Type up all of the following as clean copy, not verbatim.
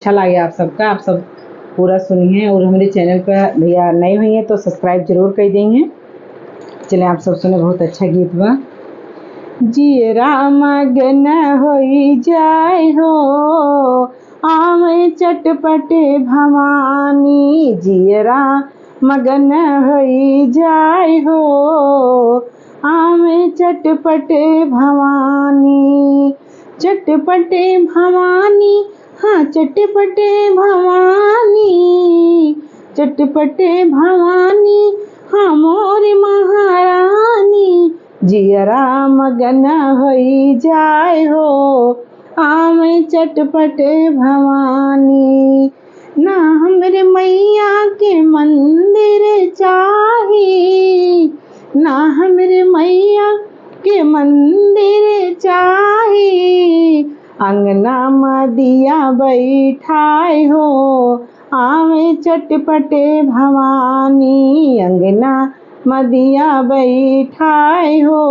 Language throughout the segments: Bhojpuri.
अच्छा लगे आप सबका, आप सब पूरा सुनिए। और हमारे चैनल पर भैया नए हुई हैं तो सब्सक्राइब जरूर कर देंगे। चले आप सब सुने, बहुत अच्छा गीत बा। जियरा मगन होई जाए हो आवे चटपट भवानी, जियरा मगन होई जाए हो आवे चटपट भवानी। चटपटे भवानी, हाँ चटपटे भवानी, चटपटे भवानी हाँ मोरी महारानी। जियरा मगन होई जाए हो आवे चटपटे भवानी। ना हमरे मैया के मंदिर चाही, ना हमरे मैया के मंदिर चाही, अंगना मदिया बैठाए हो आवे चटपटे भवानी। अंगना मदिया बैठाए हो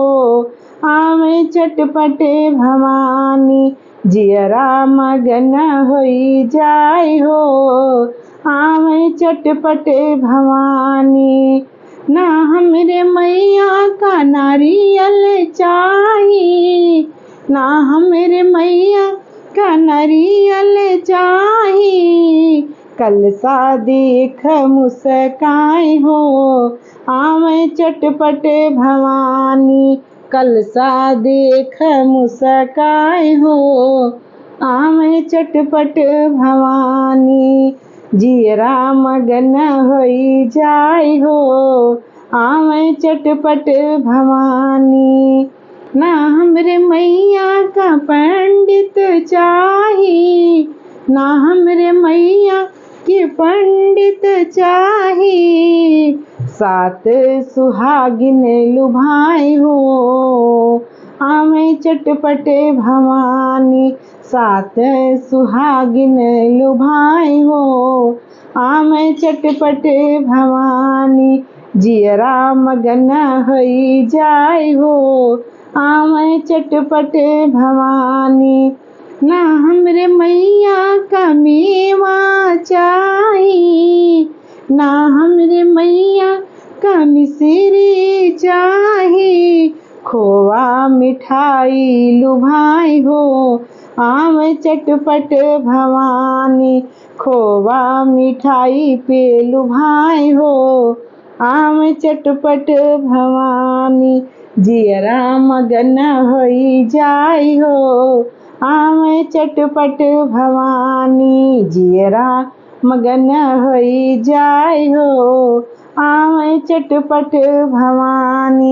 आवे चटपटे भवानी। जियरा मगन होई जाए हो आवे चटपटे भवानी। ना हमरे मैया का नारियल चाही, ना हमरे मैया का नारियल चाही, कलसा देख मुस्काए हो आवे चटपटे भवानी। कलसा देख मुस्काए हो आवे चटपट भवानी। जियरा मगन होई जाए हो आवे चटपट भवानी। ना हमरे मैया का पंडित चाही, ना हमरे मैया के पंडित चाही, सात सुहागिन लुभाए हो आवे चटपटे भवानी। सात सुहागिन लुभाए हो आवे चटपटे भवानी। जियरा मगन होई जाए हो आवे चटपटे भवानी। ना हमरे मैया का मेवा चाही, ना हमरे मैया का मिश्री चाही, खोवा मिठाई लुभाए हो आवे चटपट भवानी। खोवा मिठाई पे लुभाए हो आवे चटपट भवानी। जियरा मगन होई जाए हो आवे चटपट भवानी। जियरा मगन होई जाए हो आवे चटपट भवानी।